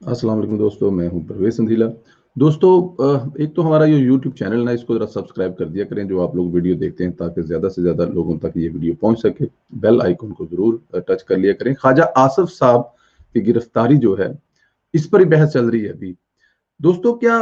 अस्सलाम वालेकुम दोस्तों, मैं हूं परवेज संधीला। दोस्तों, एक तो हमारा ये यूट्यूब चैनल ना, इसको जरा सब्सक्राइब कर दिया करें जो आप लोग वीडियो देखते हैं, ताकि ज़्यादा से ज़्यादा लोगों तक ये वीडियो पहुंच सके। बेल आइकन को ज़रूर टच कर लिया करें। ख्वाजा आसिफ साहब की गिरफ्तारी जो है, इस पर ही बहस चल रही है अभी। दोस्तों, क्या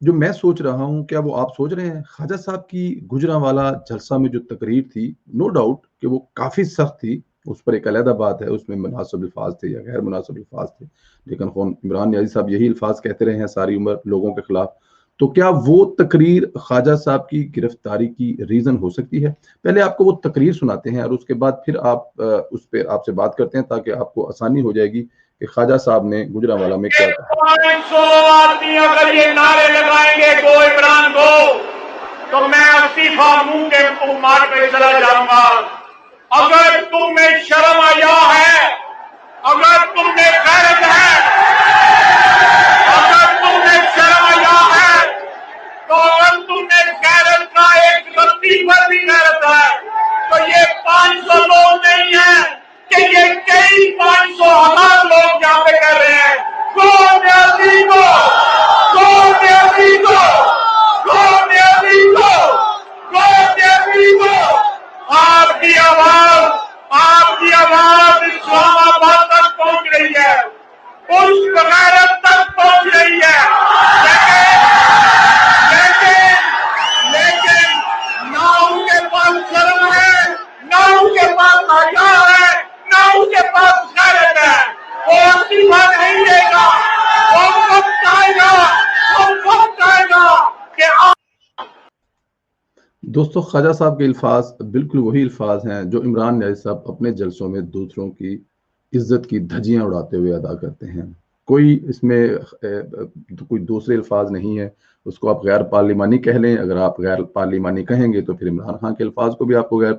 जो मैं सोच रहा हूं, क्या वो आप सोच रहे हैं? ख्वाजा साहब की गुजरांवाला जलसा में जो तकरीर थी, नो डाउट कि वो काफी सख्त थी। उस पर एक अलहदा बात है, उसमें मुनासिब अल्फाज थे या गैर मुनासिब अल्फाज थे, लेकिन कौन इमरान नियाज़ी साहब यही अल्फाज कहते रहे हैं सारी उम्र लोगों के खिलाफ। तो क्या वो तकरीर ख्वाजा साहब की गिरफ्तारी की रीजन हो सकती है? पहले आपको वो तकरीर सुनाते हैं और उसके बाद फिर आप उस पर आपसे बात करते हैं, ताकि आपको आसानी हो जाएगी कि ख्वाजा साहब ने गुजरांवाला में क्या कहा। 500 आदमी अगर ये नारे लगाएंगे गो इमरान गो, तो मैं इस्तीफा मुंह के मार पे चला जाऊंगा। अगर तुम में शर्म आया है, अगर तुम में गैरत है, अगर तुम में शर्म आया है, तो अगर तुम में गैरत का एक रत्ती पर भी गैरत है, तो ये 500 लोग नहीं है कि ये कई 500,000 लोग यहाँ पे कर रहे हैं। गो नियाज़ी गो, गो नियाज़ी गो, गो नियाज़ी गो, गो नियाज़ी गो। आपकी आवाज इस्लामाबाद तक पहुंच रही है, उस बगैरत तक पहुंच रही है। लेकिन लेकिन ना उनके पास शर्म है, ना उनके पास हया है, ना उनके पास गैरत है। वो इस्तीफा नहीं देगा। वो वक्त आएगा, वो वक्त आएगा कि दोस्तों, ख्वाजा साहब के अल्फाज बिल्कुल वही अल्फाज हैं जो इमरान नियाज़ी साहब अपने जलसों में दूसरों की इज्जत की धज्जियां उड़ाते हुए अदा करते हैं। कोई इसमें कोई दूसरे अल्फाज नहीं है। उसको आप गैर पार्लिमानी कह लें, अगर आप गैर पार्लिमानी कहेंगे तो फिर इमरान खान के अल्फाज को भी आपको गैर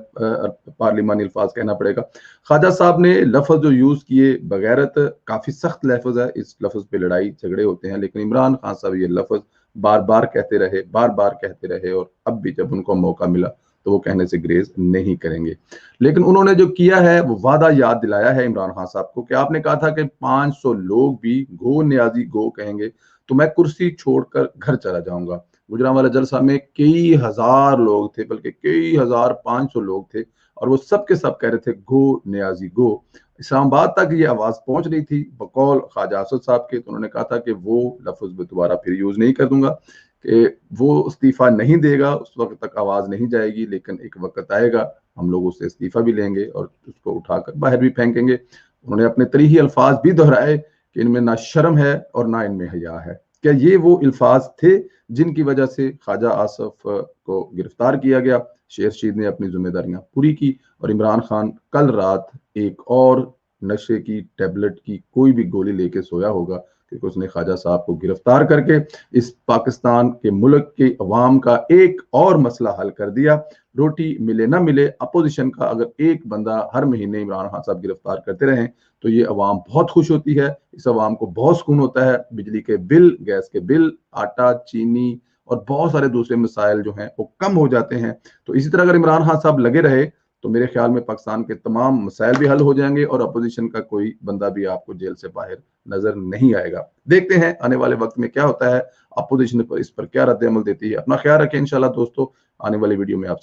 पार्लिमानी अल्फाज कहना पड़ेगा। ख्वाजा साहब ने लफ्ज जो यूज किए बगैरत, काफी सख्त लफ्ज है। इस लफ्ज पे लड़ाई झगड़े होते हैं, लेकिन इमरान खान साहब ये लफ्ज बार बार कहते रहे, बार बार कहते रहे, और अब भी जब उनको मौका मिला तो वो कहने से ग्रेज नहीं करेंगे। लेकिन उन्होंने जो किया है वो वादा याद दिलाया है इमरान खान साहब को कि आपने कहा था कि 500 लोग भी गो नियाज़ी गो कहेंगे तो मैं कुर्सी छोड़कर घर चला जाऊंगा। गुजरांवाला जलसा में कई हजार लोग थे, बल्कि कई हजार 500 लोग थे, और वो सब के सब कह रहे थे गो नियाज़ी गो। इस्लामाबाद तक ये आवाज पहुंच रही थी बकौल ख्वाजा आसिफ साहब के। तो उन्होंने कहा था कि वो लफ्ज में दोबारा फिर यूज नहीं कर दूंगा, कि वो इस्तीफा नहीं देगा, उस वक्त तक आवाज नहीं जाएगी, लेकिन एक वक्त आएगा हम लोग उससे इस्तीफा भी लेंगे और उसको उठाकर बाहर भी फेंकेंगे। उन्होंने अपने तरीही अल्फाज भी दोहराए कि इनमें ना शर्म है और ना इनमें हया है। क्या ये वो अल्फाज थे जिनकी वजह से ख्वाजा आसिफ को गिरफ्तार किया गया? शेर शीद ने अपनी जिम्मेदारियां पूरी की और इमरान खान कल रात एक और नशे की टैबलेट की कोई भी गोली लेके सोया होगा, क्योंकि उसने ख्वाजा साहब को गिरफ्तार करके इस पाकिस्तान के मुल्क के अवाम का एक और मसला हल कर दिया। रोटी मिले ना मिले, अपोजिशन का अगर एक बंदा हर महीने इमरान खान साहब गिरफ्तार करते रहें तो ये अवाम बहुत खुश होती है। इस अवाम को बहुत सुकून होता है। बिजली के बिल, गैस के बिल, आटा, चीनी और बहुत सारे दूसरे मसाइल जो हैं वो कम हो जाते हैं। तो इसी तरह अगर इमरान खान साहब लगे रहे तो मेरे ख्याल में पाकिस्तान के तमाम मसाइल भी हल हो जाएंगे और अपोजिशन का कोई बंदा भी आपको जेल से बाहर नजर नहीं आएगा। देखते हैं आने वाले वक्त में क्या होता है, अपोजिशन पर इस पर क्या रद्द अमल देती है। अपना ख्याल रखें। इंशाल्लाह दोस्तों, आने वाली वीडियो में आप